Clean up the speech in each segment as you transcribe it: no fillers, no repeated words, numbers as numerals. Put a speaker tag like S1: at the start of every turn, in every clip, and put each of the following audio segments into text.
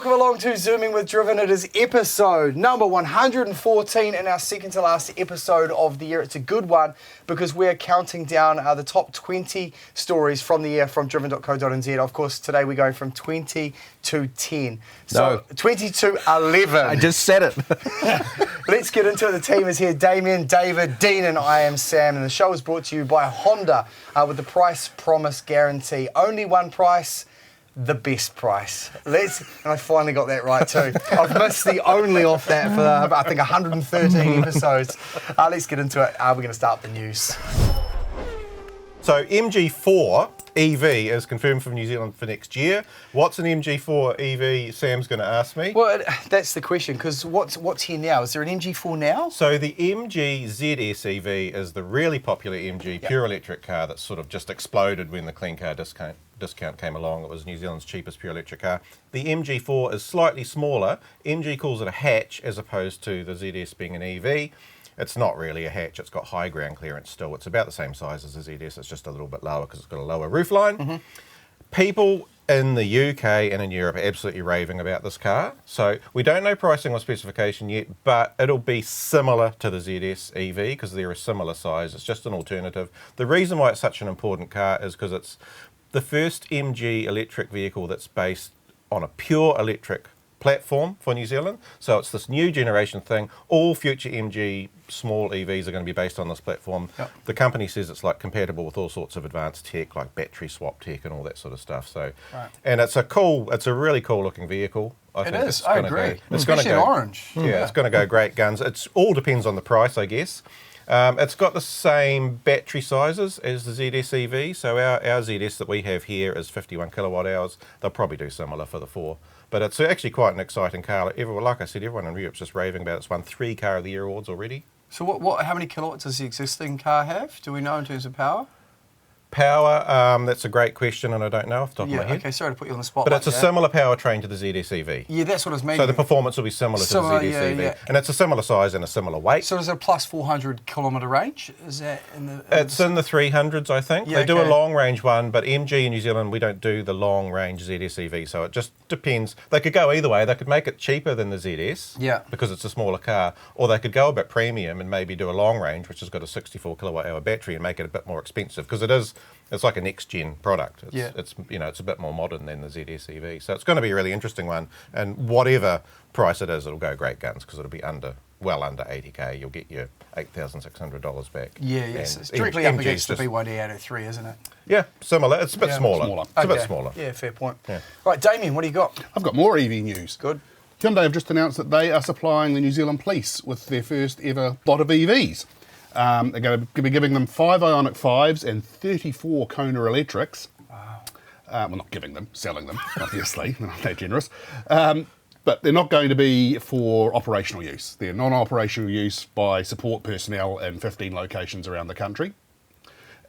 S1: welcome along to Zooming with Driven. It is episode number 114 and our second to last episode of the year. It's a good one because we're counting down the top 20 stories from the year from driven.co.nz. Of course, today we're going from 20 to 10. So 20 to 11.
S2: I just said it.
S1: Let's get into it. The team is here. Damien, David, Dean, and I am Sam. And the show is brought to you by Honda with the price promise guarantee. Only one price. The best price. And I finally got that right too. I've missed the only off that for I think 113 episodes. Let's get into it. We're going to start the news.
S3: So MG4 EV is confirmed for New Zealand for next year. What's an MG4 EV? Sam's going to ask me.
S1: Well, that's the question, because what's here now? Is there an MG4 now?
S3: So the MG ZS EV is the really popular MG pure electric car that sort of just exploded when the clean car discount came along. It was New Zealand's cheapest pure electric car. The MG4 is slightly smaller. MG calls it a hatch as opposed to the ZS being an EV. It's not really a hatch, it's got high ground clearance still. It's about the same size as the ZS, it's just a little bit lower because it's got a lower roofline. Mm-hmm. People in the UK and in Europe are absolutely raving about this car. So we don't know pricing or specification yet, but it'll be similar to the ZS EV because they're a similar size. It's just an alternative. The reason why it's such an important car is because it's the first MG electric vehicle that's based on a pure electric platform for New Zealand. So it's this new generation thing. All future MG small EVs are going to be based on this platform. Yep. The company says it's like compatible with all sorts of advanced tech like battery swap tech and all that sort of stuff. So, and it's a really cool looking vehicle. I agree. It's going to go orange. Yeah, it's going to go great guns. It all depends on the price, I guess. It's got the same battery sizes as the ZS EV. So our ZS that we have here is 51 kilowatt hours. They'll probably do similar for the 4. But it's actually quite an exciting car. Like I said, everyone in Europe's just raving about it. It's won 3 Car of the Year awards already.
S1: So how many kilowatts does the existing car have? Do we know in terms of power?
S3: Power, that's a great question, and I don't know off the top of my head.
S1: Okay, sorry to put you on the spot.
S3: But it's a similar powertrain to the ZS EV.
S1: Yeah, that's what I was meaning.
S3: So the performance will be similar to the ZS EV. Yeah. And it's a similar size and a similar weight.
S1: So is it a plus 400 kilometre range? Is that in the...
S3: It's in the 300s, I think. They do a long range one, but MG in New Zealand, we don't do the long range ZS EV, so it just depends. They could go either way. They could make it cheaper than the ZS because it's a smaller car, or they could go a bit premium and maybe do a long range, which has got a 64 kilowatt hour battery and make it a bit more expensive, because it's like a next-gen product. It's a bit more modern than the ZS EV. So it's going to be a really interesting one. And whatever price it is, it'll go great guns because it'll be well under 80k. You'll get your $8,600 back.
S1: Yeah, yes. It's directly up against the BYD 803, isn't it?
S3: Yeah, similar. It's a bit smaller. It's a bit smaller.
S1: Yeah, fair point. Yeah. Right, Damien, what do you got?
S4: I've got more EV news.
S1: Good.
S4: Hyundai have just announced that they are supplying the New Zealand Police with their first ever lot of EVs. They're going to be giving them 5 Ioniq 5s and 34 Kona electrics. Wow. Well, not giving them, selling them, obviously. They're not that generous. But they're not going to be for operational use. They're non-operational use by support personnel in 15 locations around the country.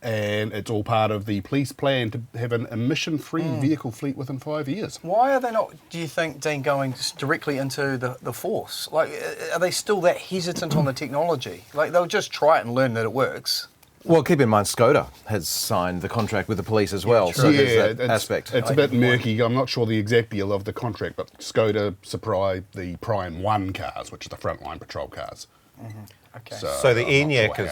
S4: And it's all part of the police plan to have an emission-free vehicle fleet within 5 years.
S1: Why are they not, do you think, Dean, going directly into the force? Like, are they still that hesitant on the technology? Like, they'll just try it and learn that it works.
S2: Well, keep in mind, Skoda has signed the contract with the police as well, so there's that aspect.
S4: It's a bit murky. I'm not sure the exact deal of the contract, but Skoda supply the Prime 1 cars, which are the frontline patrol cars.
S1: Mm-hmm. Okay.
S3: So the ENIAC is,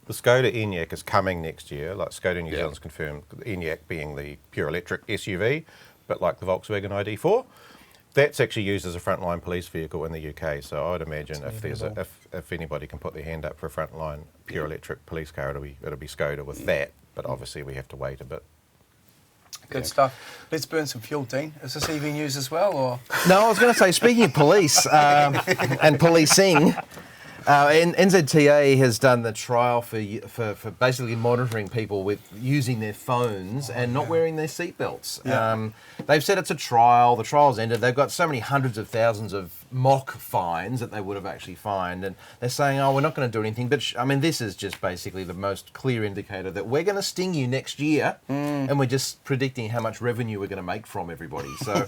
S3: the Skoda ENIAC is coming next year. Like Skoda New Zealand's confirmed, the ENIAC being the pure electric SUV, but like the Volkswagen ID4. That's actually used as a frontline police vehicle in the UK. So I would imagine if anybody can put their hand up for a frontline pure electric police car, it'll be Skoda with that. But obviously we have to wait a bit.
S1: Good stuff. Let's burn some fuel, Dean. Is this EV news as well, or?
S2: No, I was going to say, speaking of police and policing, NZTA has done the trial for basically monitoring people with using their phones and not wearing their seatbelts. Yeah. They've said it's a trial. The trial's ended. They've got so many hundreds of thousands of mock fines that they would have actually fined, and they're saying, "Oh, we're not going to do anything." But this is just basically the most clear indicator that we're going to sting you next year, and we're just predicting how much revenue we're going to make from everybody. So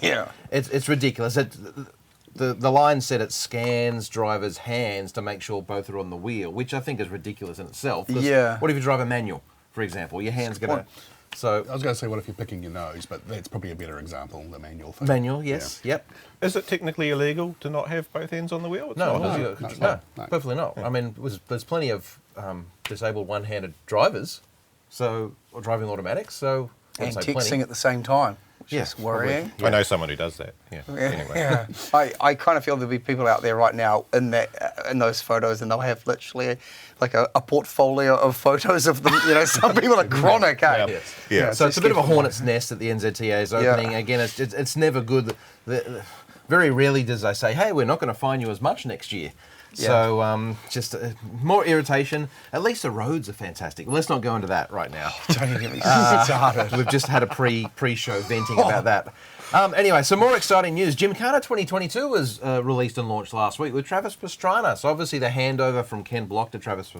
S2: it's ridiculous. The line said it scans drivers' hands to make sure both are on the wheel, which I think is ridiculous in itself. What if you drive a manual, for example? Your hand's going to So
S4: I was going to say, what if you're picking your nose? But that's probably a better example, the manual thing.
S2: manual, yes, yep.
S3: Is it technically illegal to not have both ends on the wheel? It's
S2: No,
S3: not, is
S2: no,
S3: it?
S4: it's
S2: no,
S4: not. No.
S2: perfectly not. I mean, there's plenty of disabled one-handed drivers, or driving automatics. So I
S1: And
S2: wouldn't say
S1: texting
S2: plenty.
S1: at the same time, which
S2: Yeah,
S1: is worrying.
S3: I know someone who does that. Yeah. Anyway.
S1: Yeah, I kind of feel there'll be people out there right now in those photos, and they'll have literally like a portfolio of photos of them. You know, some people are chronic, eh?
S2: Yes.
S3: Yeah.
S2: So it's a bit of a hornet's nest at the NZTA's opening. Again, it's never good. Very rarely does they say, "Hey, we're not going to fine you as much next year."
S1: Yeah.
S2: So just more irritation. At least the roads are fantastic. Let's not go into that right now.
S1: Don't even get me started.
S2: We've just had a pre-show venting about that. Anyway, some more exciting news. Gymkhana 2022 was released and launched last week with Travis Pastrana. So obviously the handover from Ken Block to Travis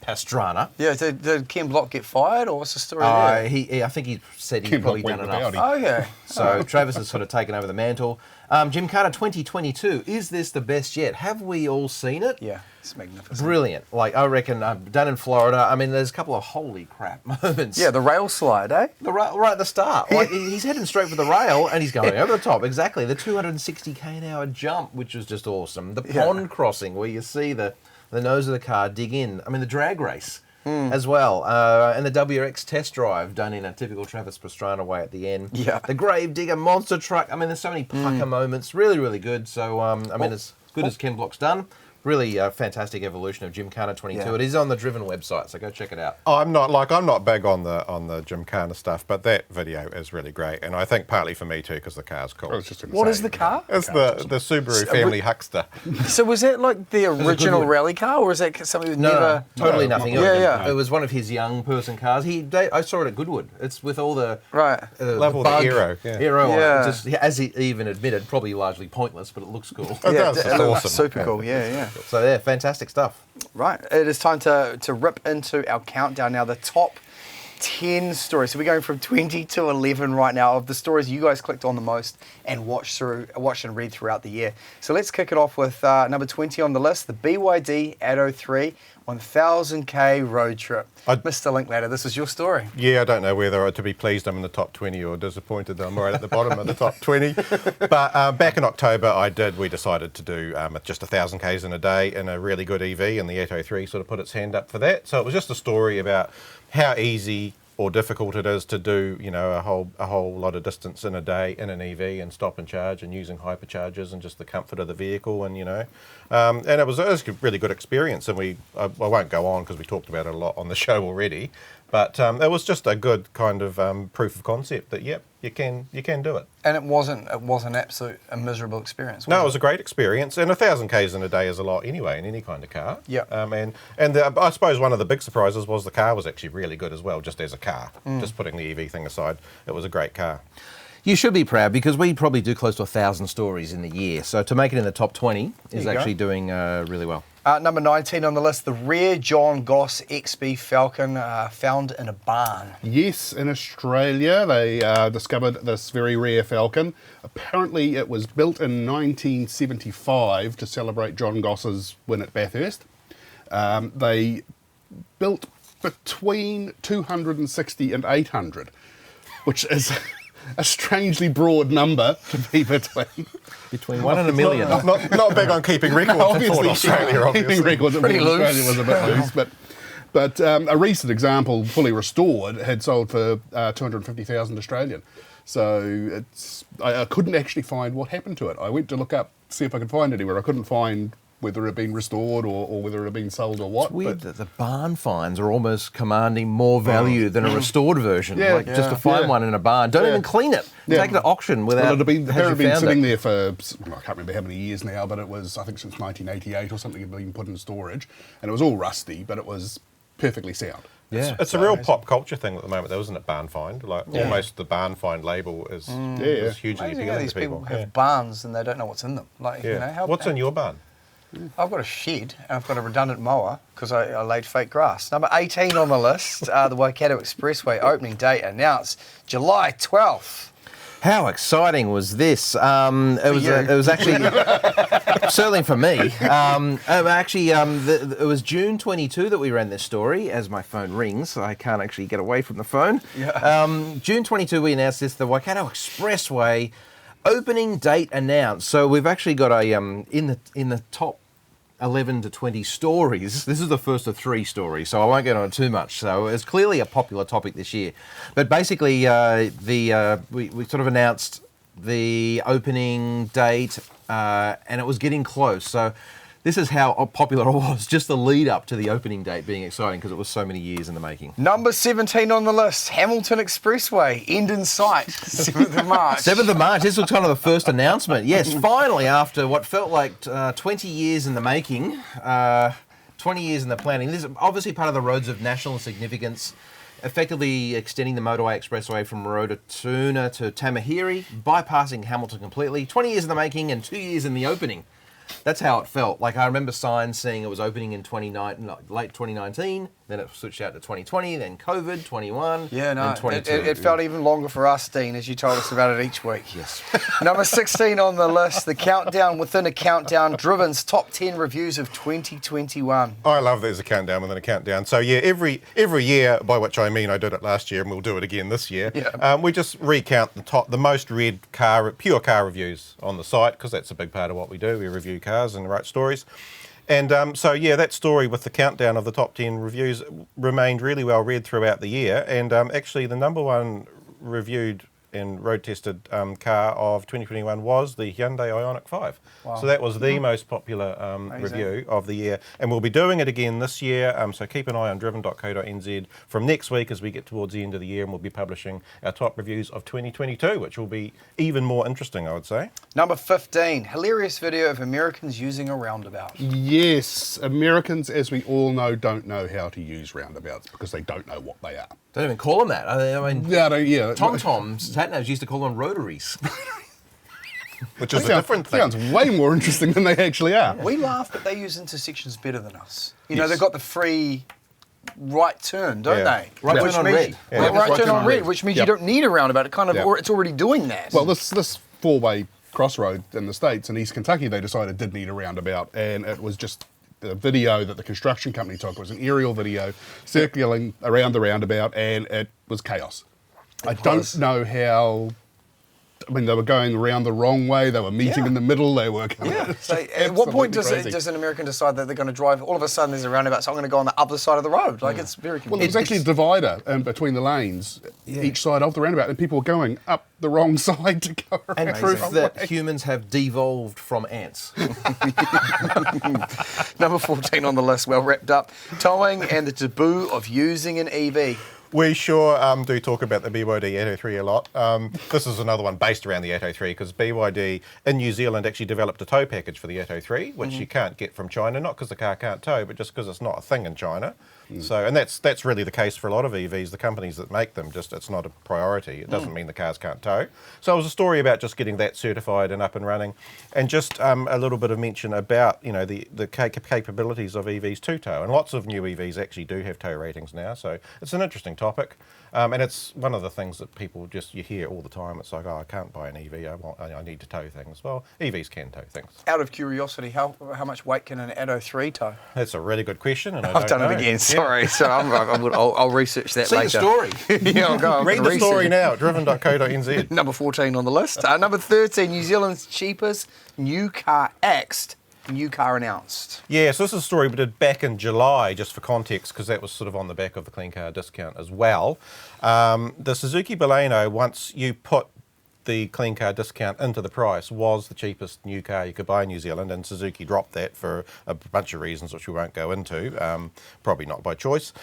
S2: Pastrana.
S1: Yeah, did Ken Block get fired, or what's the story there?
S2: I think he said he'd
S4: Ken
S2: probably
S4: Block
S2: done
S4: went
S2: enough.
S4: without him.
S1: Okay.
S2: So Travis has sort of taken over the mantle. Gymkhana 2022, is this the best yet? Have we all seen it?
S1: Yeah, it's magnificent.
S2: Brilliant. Like, I reckon, done in Florida. I mean, there's a couple of holy crap moments.
S1: Yeah, the rail slide, eh?
S2: Right at the start. Like, he's heading straight for the rail and he's going over the top. Exactly. The 260 km/h jump, which was just awesome. The pond crossing where you see the nose of the car dig in. I mean, the drag race as well. And the WRX test drive done in a typical Travis Pastrana way at the end.
S1: Yeah.
S2: The grave digger monster truck. I mean, there's so many pucker moments. Really, really good. So, I mean, as good as Ken Block's done. Really fantastic evolution of Gymkhana 22.
S1: Yeah.
S2: It is on the Driven website, so go check it out.
S3: I'm not big on the Gymkhana stuff, but that video is really great, and I think partly for me too because the car's cool.
S4: I was just gonna
S1: What
S4: say,
S1: is the car?
S3: It's the Subaru family Huckster.
S1: So was that like the original
S2: one.
S1: rally car, or was that something that
S2: No,
S1: never...
S2: totally
S4: No,
S2: nothing.
S4: not
S1: really. Yeah, yeah.
S2: It was one of his young person cars. I saw it at Goodwood. It's with all the
S1: Right.
S3: Level the
S2: bug
S3: Aero, yeah.
S2: on it.
S1: Yeah.
S2: Just, as he even admitted, probably largely pointless, but it looks cool.
S3: It does,
S1: it
S3: it's
S1: looks
S3: awesome.
S1: super cool. Yeah.
S2: So yeah, fantastic stuff.
S1: Right. It is time to rip into our countdown now. The top 10 stories. So we're going from 20 to 11 right now of the stories you guys clicked on the most and watched and read throughout the year. So let's kick it off with number 20 on the list, the BYD Atto 3 1000k road trip. Mr. Linklater, this is your story.
S3: Yeah, I don't know whether to be pleased I'm in the top 20 or disappointed that I'm right at the bottom of the top 20. But back in October, we decided to do just 1,000 Ks in a day in a really good EV, and the Atto 3 sort of put its hand up for that. So it was just a story about how easy or difficult it is to do, a whole lot of distance in a day in an EV and stop and charge and using hyperchargers and just the comfort of the vehicle and it was a really good experience, and I won't go on because we talked about it a lot on the show already, but it was just a good kind of proof of concept that yep, you can do it.
S1: And it wasn't a miserable experience.
S3: No, it was a great experience, and 1,000 Ks in a day is a lot anyway in any kind of car.
S1: Yeah.
S3: I suppose one of the big surprises was the car was actually really good as well, just as a car. Just putting the EV thing aside, it was a great car.
S2: You should be proud because we probably do close to 1,000 stories in the year. So to make it in the top 20 is actually doing really well.
S1: Number 19 on the list, the rare John Goss XB Falcon found in a barn.
S4: Yes, in Australia they discovered this very rare Falcon. Apparently it was built in 1975 to celebrate John Goss's win at Bathurst. They built between 260 and 800, which is a strangely broad number to be
S2: Between 1 and a million.
S3: Not big on keeping records in Australia, obviously.
S4: Keeping records in
S1: Pretty loose.
S4: Australia was a bit loose, but a recent example, fully restored, had sold for 250,000 Australian. So I couldn't actually find what happened to it. I went to look up, see if I could find anywhere. I couldn't find whether it had been restored or whether it had been sold or what.
S2: It's weird that the barn finds are almost commanding more value than a restored version.
S4: Yeah.
S2: Like just to find one in a barn. Don't even clean it.
S4: Yeah.
S2: Take it to auction without
S4: Well, it had been
S2: found
S4: sitting
S2: it.
S4: there for, I can't remember how many years now, but it was, I think, since 1988 or something, it had been put in storage. And it was all rusty, but it was perfectly sound.
S2: Yeah.
S3: It's a real pop culture thing at the moment, though, isn't it? Barn find, almost the barn find label is hugely
S1: Amazing
S3: appealing
S1: how these
S3: to
S1: people
S3: people.
S1: have barns and they don't know what's in them. Like,
S3: What's in your barn?
S1: I've got a shed and I've got a redundant mower because I laid fake grass. Number 18 on the list, the Waikato Expressway opening date announced July 12th.
S2: How exciting was this? It was actually certainly for me. It was June 22 that we ran this story. As my phone rings, I can't actually get away from the phone. Yeah. June 22, we announced this. The Waikato Expressway opening date announced. So we've actually got a in the top 11 to 20 stories. This is the first of 3 stories, so I won't get on it too much. So it's clearly a popular topic this year. But basically, we sort of announced the opening date, and it was getting close. So this is how popular it was, just the lead up to the opening date being exciting because it was so many years in the making.
S1: Number 17 on the list, Hamilton Expressway, end in sight, 7th of March.
S2: 7th of March, this was kind of the first announcement. Yes, finally, after what felt like 20 years in the making, 20 years in the planning. This is obviously part of the roads of national significance, effectively extending the motorway expressway from Rototuna to Tamahiri, bypassing Hamilton completely. 20 years in the making and 2 years in the opening. That's how it felt. Like I remember signs saying it was opening in late 2019, then it switched out to 2020, then COVID, 21,
S1: Yeah, no,
S2: and 22.
S1: it felt even longer for us, Dean, as you told us about it each week.
S2: Yes.
S1: Number 16 on the list, the countdown within a countdown, Driven's top 10 reviews of 2021.
S3: I love there's a countdown within a countdown. So yeah, every year, by which I mean I did it last year and we'll do it again this year.
S1: Yeah.
S3: We just recount the most read pure car reviews on the site because that's a big part of what we do. We review cars and write stories. And so, yeah, that story with the countdown of the top 10 reviews remained really well read throughout the year. And actually, the number one reviewed and road-tested car of 2021 was the Hyundai Ioniq 5.
S1: Wow.
S3: So that was the most popular review of the year. And we'll be doing it again this year, so keep an eye on driven.co.nz from next week as we get towards the end of the year, and we'll be publishing our top reviews of 2022, which will be even more interesting, I would say.
S1: Number 15, hilarious video of Americans using a roundabout.
S4: Yes, Americans, as we all know, don't know how to use roundabouts because they don't know what they are.
S2: Don't even call them that. I mean,
S4: Yeah.
S2: Tom-Toms, sat-navs used to call them rotaries.
S3: Which is a different thing.
S4: Sounds way more interesting than they actually are.
S1: We laugh, but they use intersections better than us. You know,
S3: Yes.
S1: they've got the free right turn, don't
S3: Yeah.
S1: they?
S2: Right turn
S1: Which
S2: on
S1: means-
S2: red.
S1: Yeah,
S3: Yeah.
S1: right turn on red, which means
S4: Yep.
S1: you don't need a roundabout. It kind of,
S4: Yep.
S1: or it's already doing that.
S4: Well, this four-way crossroad in the States, in East Kentucky, they decided did need a roundabout, and it was just the video that the construction company took was an aerial video circling around the roundabout, and it was chaos. I don't know how. I mean, they were going around the wrong way. They were meeting in the middle. They were.
S1: So at what point does an American decide that they're going to drive? All of a sudden, there's a roundabout, so I'm going to go on the other side of the road. Like it's very
S4: Well,
S1: confusing.
S4: there was actually a divider between the lanes, each side of the roundabout, and people were going up the wrong side to go around.
S2: And proof that humans have devolved from ants.
S1: Number 14 on the list, well wrapped up. Towing and the taboo of using an EV.
S3: We sure do talk about the BYD Atto 3 a lot. This is another one based around the Atto 3 because BYD in New Zealand actually developed a tow package for the Atto 3, which you can't get from China, not because the car can't tow, but just because it's not a thing in China. So, and that's really the case for a lot of EVs. The companies that make them, just it's not a priority. It doesn't mean the cars can't tow. So it was a story about just getting that certified and up and running, and just a little bit of mention about the capabilities of EVs to tow. And lots of new EVs actually do have tow ratings now. So it's an interesting topic, and it's one of the things that people you hear all the time. It's like, oh, I can't buy an EV. I need to tow things. Well, EVs can tow things.
S1: Out of curiosity, how much weight can an Atto 3 tow?
S3: That's a really good question, and
S1: I've done it again. Sorry, so I'll research that
S2: See
S1: later.
S2: the story.
S1: Yeah, I'll go.
S3: Read the story now. Driven.co.nz.
S1: Number 14 on the list. Number 13, New Zealand's cheapest new car axed. New car announced.
S3: Yeah, so this is a story we did back in July, just for context, because that was sort of on the back of the clean car discount as well. The Suzuki Baleno, once you put the clean car discount into the price, was the cheapest new car you could buy in New Zealand, and Suzuki dropped that for a bunch of reasons which we won't go into, probably not by choice.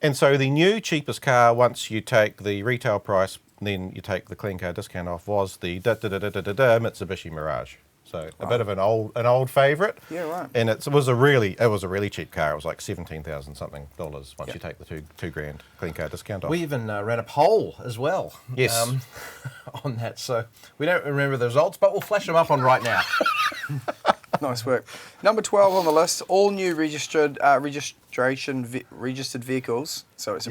S3: And so the new cheapest car, once you take the retail price, then you take the clean car discount off, was the Mitsubishi Mirage. So a bit of an old favourite.
S1: Yeah, right.
S3: And it was a really cheap car. It was like $17,000 something once you take the two grand clean car discount off.
S2: We even ran a poll as well.
S3: Yes.
S2: On that, so we don't remember the results, but we'll flash them up on right now.
S1: Nice work. Number 12 on the list, all new registered registered vehicles. So it's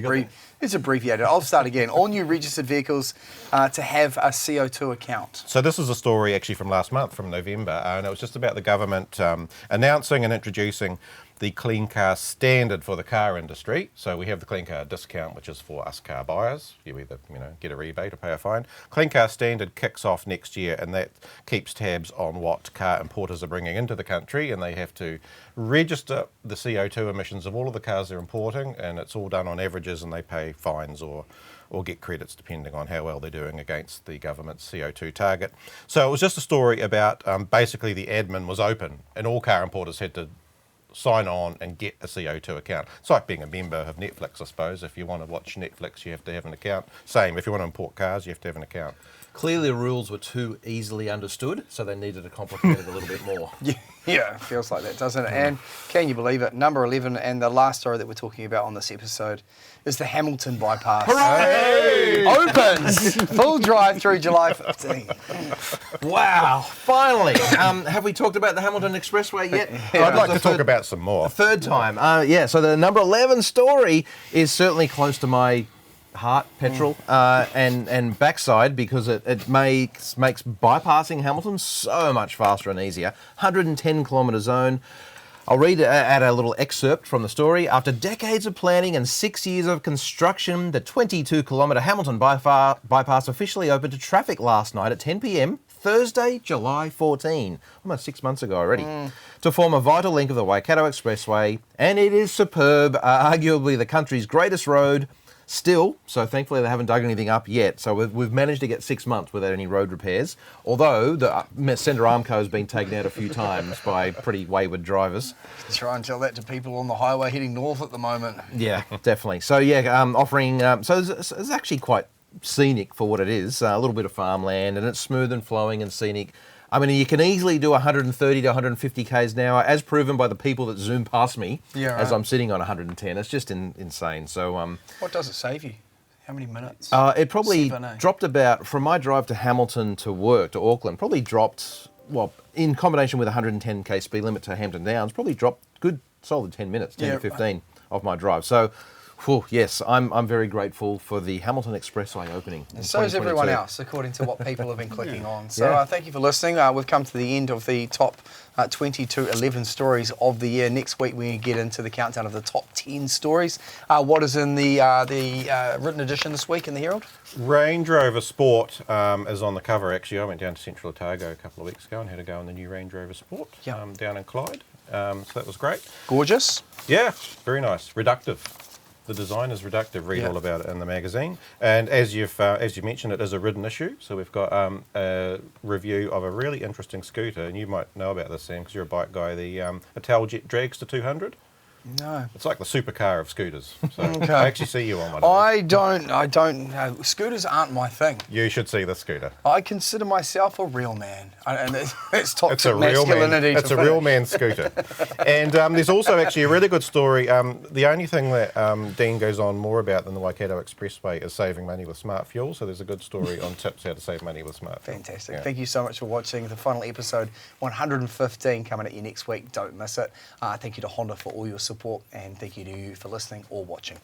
S1: abbreviated. I'll start again. All new registered vehicles to have a CO2 account.
S3: So this is a story actually from last month, from November, and it was just about the government announcing and introducing the Clean Car Standard for the car industry. So we have the Clean Car Discount, which is for us car buyers. You either get a rebate or pay a fine. Clean Car Standard kicks off next year, and that keeps tabs on what car importers are bringing into the country, and they have to register the CO2 emissions of all of the cars they're importing, and it's all done on averages, and they pay fines or get credits depending on how well they're doing against the government's CO2 target. So it was just a story about basically the admin was open, and all car importers had to sign on and get a CO2 account. It's like being a member of Netflix, I suppose. If you want to watch Netflix, you have to have an account. Same, if you want to import cars, you have to have an account.
S2: Clearly the rules were too easily understood, so they needed to complicate it a little bit more.
S1: Yeah, it feels like that, doesn't it? And can you believe it? Number 11, and the last story that we're talking about on this episode is the Hamilton bypass.
S2: Hooray!
S1: Opens full drive through July 15.
S2: Wow, finally. Have we talked about the Hamilton Expressway yet?
S3: I'd like to talk about some more.
S2: Third time. So the number 11 story is certainly close to my heart, petrol, and backside, because it makes bypassing Hamilton so much faster and easier. 110 kilometre zone. I'll read out a little excerpt from the story. After decades of planning and 6 years of construction, the 22-kilometre Hamilton bypass officially opened to traffic last night at 10 p.m, Thursday, July 14, almost 6 months ago already, to form a vital link of the Waikato Expressway. And it is superb, arguably the country's greatest road. Still, so thankfully they haven't dug anything up yet. So we've managed to get 6 months without any road repairs. Although the centre armco has been taken out a few times by pretty wayward drivers.
S1: Try and tell that to people on the highway heading north at the moment.
S2: Yeah, definitely. So offering. So it's actually quite scenic for what it is. A little bit of farmland, and it's smooth and flowing and scenic. I mean, you can easily do 130 to 150 k's an hour, as proven by the people that zoom past me as I'm sitting on 110. It's just insane. So,
S1: what does it save you? How many minutes?
S2: It probably dropped about, from my drive to Hamilton to work, to Auckland, probably dropped, well, in combination with 110k speed limit to Hampton Downs, probably dropped good solid 10 minutes, 10 to 15 of my drive. So, yes, I'm very grateful for the Hamilton Expressway opening.
S1: And so is everyone else, according to what people have been clicking on. So thank you for listening. We've come to the end of the top 20 to 11 stories of the year. Next week we get into the countdown of the top 10 stories. What is in the written edition this week in the Herald?
S3: Range Rover Sport is on the cover, actually. I went down to Central Otago a couple of weeks ago and had a go on the new Range Rover Sport down in Clyde. So that was great. Gorgeous. Yeah, very nice. Reductive. The design is reductive. Read all about it in the magazine. And as you mentioned, it is a ridden issue. So we've got a review of a really interesting scooter, and you might know about this, Sam, because you're a bike guy. The Italjet Dragster 200.
S1: No.
S3: It's like the supercar of scooters. So I actually see you on one of them.
S1: I don't know. Scooters aren't my thing.
S3: You should see the scooter.
S1: I consider myself a real man. And it's toxic
S3: It's a real
S1: masculinity.
S3: man. It's a real man scooter. And there's also actually a really good story. The only thing that Dean goes on more about than the Waikato Expressway is saving money with smart fuel. So there's a good story on tips how to save money with smart fuel.
S1: Fantastic. Yeah. Thank you so much for watching the final episode 115 coming at you next week. Don't miss it. Thank you to Honda for all your support, and thank you to you for listening or watching.